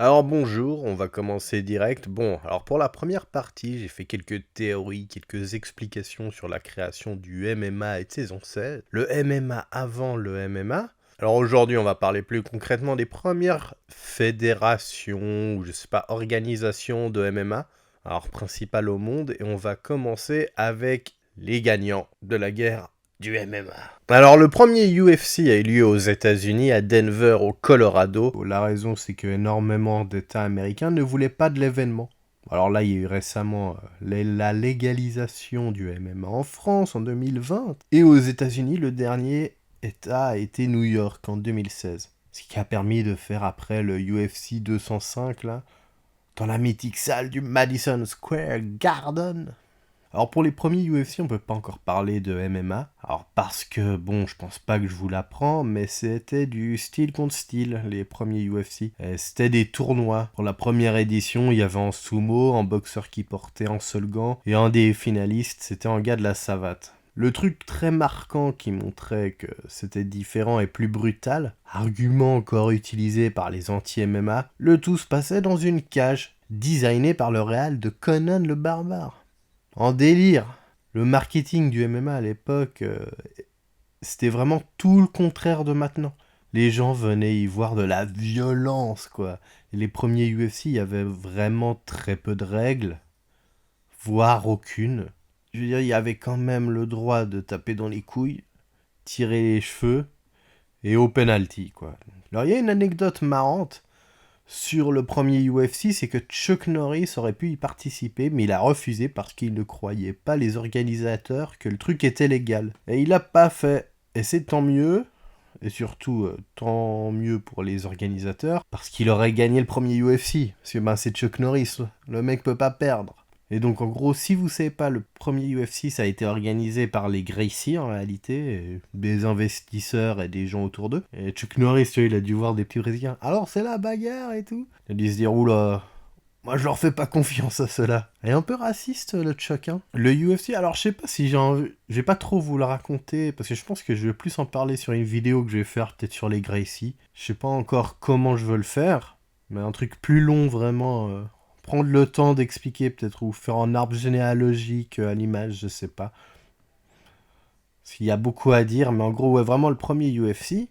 Alors bonjour, on va commencer direct. Bon, alors pour la première partie, j'ai fait quelques théories, quelques explications sur la création du MMA et de ses ancêtres, le MMA avant le MMA. Alors aujourd'hui, on va parler plus concrètement des premières fédérations ou je sais pas, organisations de MMA, alors principales au monde, et on va commencer avec les gagnants de la guerre du MMA. Alors le premier UFC a eu lieu aux États-Unis, à Denver, au Colorado. La raison, c'est que énormément d'États américains ne voulaient pas de l'événement. Alors là, il y a eu récemment la légalisation du MMA en France en 2020. Et aux États-Unis, le dernier État a été New York en 2016. Ce qui a permis de faire après le UFC 205, là, dans la mythique salle du Madison Square Garden. Alors pour les premiers UFC, on peut pas encore parler de MMA. Alors parce que, bon, je pense pas que je vous l'apprends, mais c'était du style contre style, les premiers UFC. Et c'était des tournois. Pour la première édition, il y avait en sumo, un boxeur qui portait un seul gant, et un des finalistes, c'était un gars de la savate. Le truc très marquant qui montrait que c'était différent et plus brutal, argument encore utilisé par les anti-MMA, le tout se passait dans une cage, designée par le réal de Conan le Barbare. En délire. Le marketing du MMA à l'époque, c'était vraiment tout le contraire de maintenant. Les gens venaient y voir de la violence, quoi. Et les premiers UFC, il y avait vraiment très peu de règles, voire aucune. Je veux dire, il y avait quand même le droit de taper dans les couilles, tirer les cheveux, et au penalty, quoi. Alors, il y a une anecdote marrante sur le premier UFC, c'est que Chuck Norris aurait pu y participer, mais il a refusé parce qu'il ne croyait pas les organisateurs que le truc était légal. Et il l'a pas fait. Et c'est tant mieux, et surtout tant mieux pour les organisateurs, parce qu'il aurait gagné le premier UFC. Parce que c'est Chuck Norris, le mec peut pas perdre. Et donc en gros, si vous savez pas, le premier UFC, ça a été organisé par les Gracie en réalité, des investisseurs et des gens autour d'eux. Et Chuck Norris, tu vois, il a dû voir des petits Brésiliens. Alors c'est la bagarre et tout. Il a dû se dire, oula, moi je leur fais pas confiance à ceux-là. Et un peu raciste le Chuck, hein. Le UFC, alors je sais pas si j'ai envie... Je vais pas trop vous le raconter, parce que je pense que je vais plus en parler sur une vidéo que je vais faire peut-être sur les Gracie. Je sais pas encore comment je veux le faire, mais un truc plus long vraiment... prendre le temps d'expliquer peut-être, ou faire un arbre généalogique à l'image, je sais pas. Parce qu'il y a beaucoup à dire, mais en gros, ouais, vraiment le premier UFC.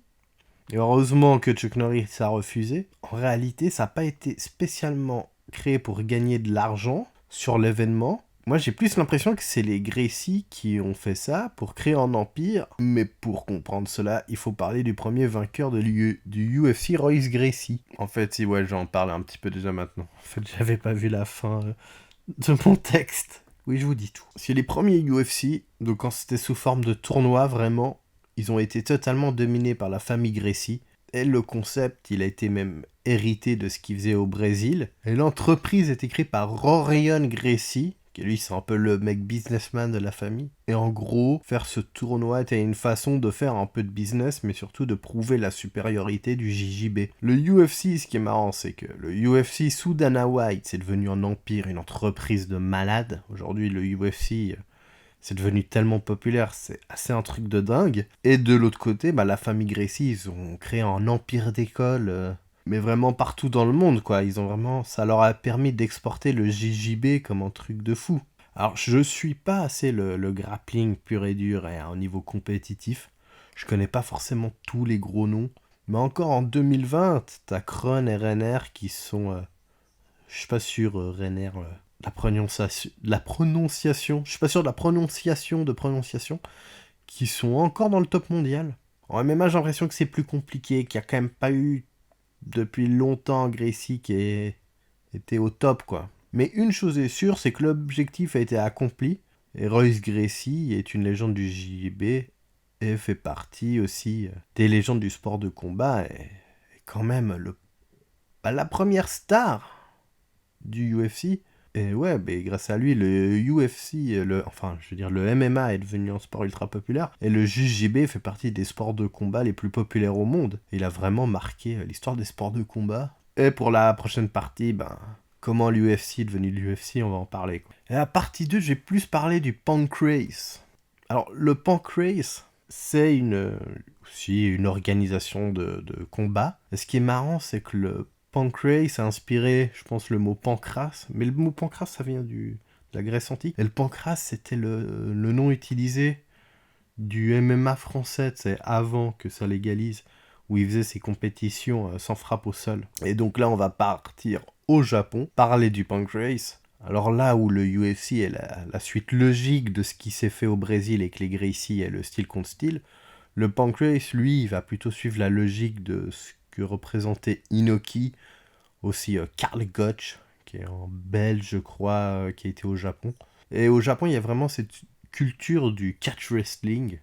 Et heureusement que Chuck Norris a refusé. En réalité, ça n'a pas été spécialement créé pour gagner de l'argent sur l'événement. Moi, j'ai plus l'impression que c'est les Gracie qui ont fait ça pour créer un empire. Mais pour comprendre cela, il faut parler du premier vainqueur du UFC, Royce Gracie. En fait, si, ouais, j'en parle un petit peu déjà maintenant. En fait, j'avais pas vu la fin de mon texte. Oui, je vous dis tout. C'est les premiers UFC, donc quand c'était sous forme de tournoi, vraiment, ils ont été totalement dominés par la famille Gracie. Et le concept, il a été même hérité de ce qu'ils faisaient au Brésil. Et l'entreprise est écrite par Rorion Gracie, qui lui c'est un peu le mec businessman de la famille. Et en gros, faire ce tournoi était une façon de faire un peu de business, mais surtout de prouver la supériorité du JJB. Le UFC, ce qui est marrant, c'est que le UFC sous Dana White, c'est devenu un empire, une entreprise de malades. Aujourd'hui, le UFC, c'est devenu tellement populaire, c'est assez un truc de dingue. Et de l'autre côté, la famille Gracie, ils ont créé un empire d'écoles, mais vraiment partout dans le monde, quoi. Ils ont vraiment, ça leur a permis d'exporter le JJB comme un truc de fou. Alors, je suis pas assez le grappling pur et dur et à un niveau compétitif. Je connais pas forcément tous les gros noms. Mais encore en 2020, t'as Kron et Renner qui sont... je suis pas sûr, Renner, la prononciation, je suis pas sûr de la prononciation, qui sont encore dans le top mondial. En MMA, j'ai l'impression que c'est plus compliqué, qu'il y a quand même pas eu depuis longtemps Gracie qui était au top, quoi. Mais une chose est sûre, c'est que l'objectif a été accompli, et Royce Gracie est une légende du JB, et fait partie aussi des légendes du sport de combat, et quand même la première star du UFC. Et ouais, grâce à lui, le UFC, je veux dire, le MMA est devenu un sport ultra populaire. Et le JJB fait partie des sports de combat les plus populaires au monde. Il a vraiment marqué l'histoire des sports de combat. Et pour la prochaine partie, comment l'UFC est devenu l'UFC, on va en parler, quoi. Et la partie 2, je vais plus parler du Pancrase. Alors, le Pancrase, c'est aussi une organisation de combat. Et ce qui est marrant, c'est que le Pancrase a inspiré, je pense, le mot pancras. Mais le mot pancras, ça vient de la Grèce antique. Et le pancras, c'était le nom utilisé du MMA français, c'est avant que ça légalise, où il faisait ses compétitions sans frappe au sol. Et donc là, on va partir au Japon, parler du pancrase. Alors là où le UFC est la suite logique de ce qui s'est fait au Brésil avec les Gracie et le style contre style, le pancrase, lui, il va plutôt suivre la logique de ce que représentait Inoki, aussi Karl Gotch, qui est en belge, je crois, qui a été au Japon. Et au Japon, il y a vraiment cette culture du catch wrestling,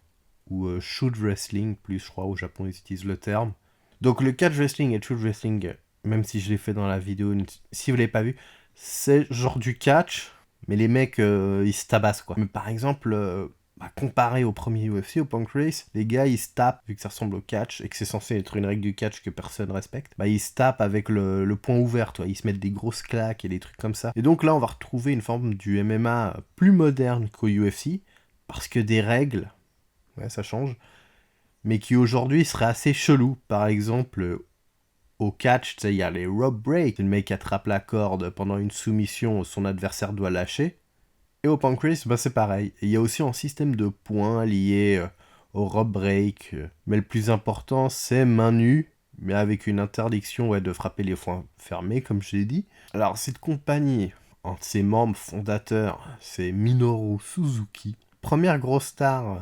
ou shoot wrestling, plus je crois, au Japon, ils utilisent le terme. Donc le catch wrestling et le shoot wrestling, même si je l'ai fait dans la vidéo, si vous l'avez pas vu, c'est genre du catch, mais les mecs, ils se tabassent, quoi. Mais par exemple, comparé au premier UFC, au Pancrase, les gars, ils se tapent, vu que ça ressemble au catch, et que c'est censé être une règle du catch que personne respecte, ils se tapent avec le poing ouvert, toi. Ils se mettent des grosses claques et des trucs comme ça. Et donc là, on va retrouver une forme du MMA plus moderne qu'au UFC, parce que des règles, ouais, ça change, mais qui aujourd'hui seraient assez chelou. Par exemple, au catch, tu sais, il y a les rope breaks. Le mec attrape la corde pendant une soumission, son adversaire doit lâcher. Et au pancrase, c'est pareil. Et il y a aussi un système de points lié au rope break. Mais le plus important, c'est main nue, mais avec une interdiction de frapper les poings fermés, comme je l'ai dit. Alors, cette compagnie, un de ses membres fondateurs, c'est Minoru Suzuki. Première grosse star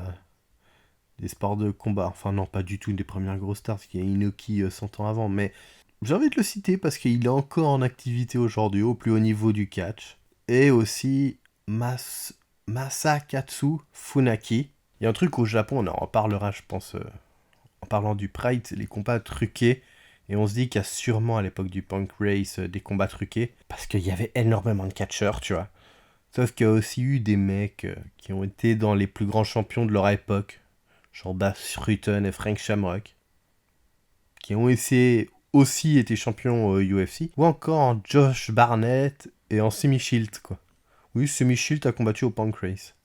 des sports de combat. Enfin non, pas du tout une des premières grosses stars, parce qu'il y a Inoki 100 ans avant, mais j'ai envie de le citer parce qu'il est encore en activité aujourd'hui, au plus haut niveau du catch. Et aussi Masakatsu Funaki. Il y a un truc au Japon, on en reparlera je pense, en parlant du Pride, c'est les combats truqués. Et on se dit qu'il y a sûrement à l'époque du Punk Race des combats truqués, parce qu'il y avait énormément de catcheurs, tu vois. Sauf qu'il y a aussi eu des mecs qui ont été dans les plus grands champions de leur époque, genre Bas Rutten et Frank Shamrock, qui ont aussi été champions au UFC, ou encore en Josh Barnett et en Semi Shield, quoi. Oui, Semi Shield a combattu au Pancrase.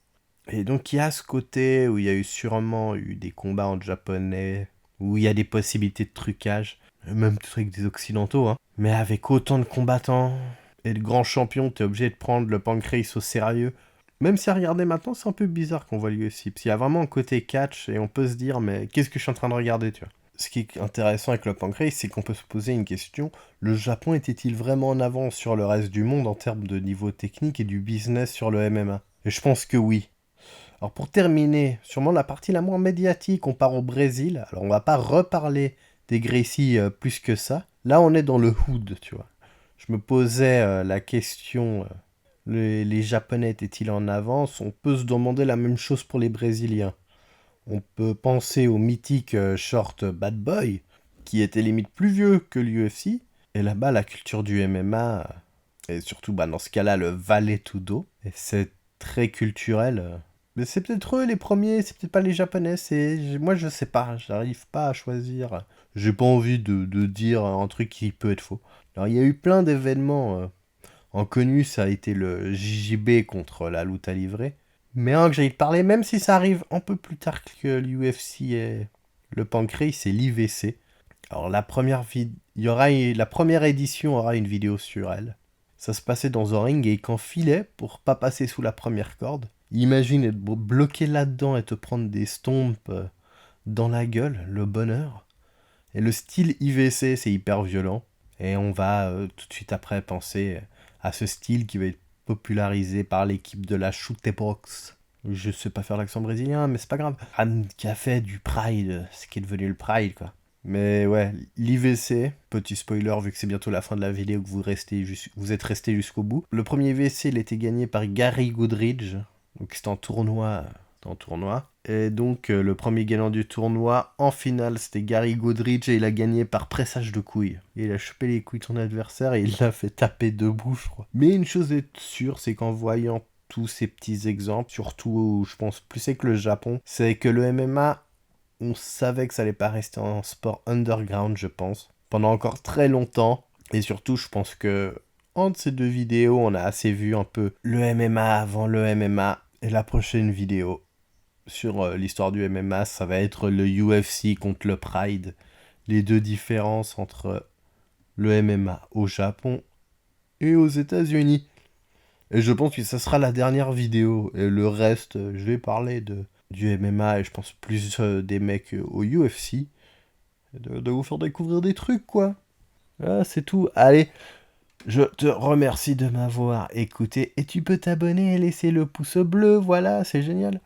Et donc il y a ce côté où il y a sûrement eu des combats en japonais, où il y a des possibilités de trucage, même avec des occidentaux, hein. Mais avec autant de combattants et de grands champions, t'es obligé de prendre le Pancrase au sérieux. Même si à regarder maintenant, c'est un peu bizarre qu'on voit l'UFC, parce qu'il y a vraiment un côté catch, et on peut se dire, mais qu'est-ce que je suis en train de regarder, tu vois. Ce qui est intéressant avec le Pancrase, c'est qu'on peut se poser une question, le Japon était-il vraiment en avance sur le reste du monde en termes de niveau technique et du business sur le MMA? Et je pense que oui. Alors pour terminer, sûrement la partie la moins médiatique, on part au Brésil, alors on va pas reparler des Gracie plus que ça. Là on est dans le hood, tu vois. Je me posais la question... les Japonais étaient-ils en avance? On peut se demander la même chose pour les Brésiliens. On peut penser au mythique short Bad Boy, qui était limite plus vieux que l'UFC. Et là-bas, la culture du MMA, et surtout dans ce cas-là, le Vale Tudo, et c'est très culturel. Mais c'est peut-être eux les premiers, c'est peut-être pas les Japonais. Moi, je sais pas, j'arrive pas à choisir. J'ai pas envie de dire un truc qui peut être faux. Alors, il y a eu plein d'événements. En connu, ça a été le JJB contre la lutte livrée. Mais un que j'ai parlé, même si ça arrive un peu plus tard que l'UFC et le Pancrase, c'est l'IVC. Alors la première la première édition aura une vidéo sur elle. Ça se passait dans un ring et il qu'enfilait pour pas passer sous la première corde. Imagine être bloqué là-dedans et te prendre des stompes dans la gueule, le bonheur. Et le style IVC, c'est hyper violent. Et on va tout de suite après penser à ce style qui va être popularisé par l'équipe de la Chute Box. Je sais pas faire l'accent brésilien, mais c'est pas grave. Qui a fait du Pride, ce qui est devenu le Pride, quoi. Mais ouais, l'IVC, petit spoiler vu que c'est bientôt la fin de la vidéo que vous êtes resté jusqu'au bout. Le premier IVC, il était gagné par Gary Goodridge. Donc c'était en tournoi. Et donc le premier gagnant du tournoi, en finale, c'était Gary Goodridge et il a gagné par pressage de couilles. Et il a chopé les couilles de son adversaire et il l'a fait taper debout, je crois. Mais une chose est sûre, c'est qu'en voyant tous ces petits exemples, surtout je pense plus c'est que le Japon, c'est que le MMA, on savait que ça allait pas rester un sport underground, je pense, pendant encore très longtemps. Et surtout, je pense que entre ces deux vidéos, on a assez vu un peu le MMA avant le MMA. Et la prochaine vidéo sur l'histoire du MMA, ça va être le UFC contre le Pride. Les deux différences entre le MMA au Japon et aux États-Unis. Et je pense que ça sera la dernière vidéo. Et le reste, je vais parler du MMA et je pense plus des mecs au UFC. De vous faire découvrir des trucs, quoi. Ah, c'est tout. Allez, je te remercie de m'avoir écouté. Et tu peux t'abonner et laisser le pouce bleu. Voilà, c'est génial.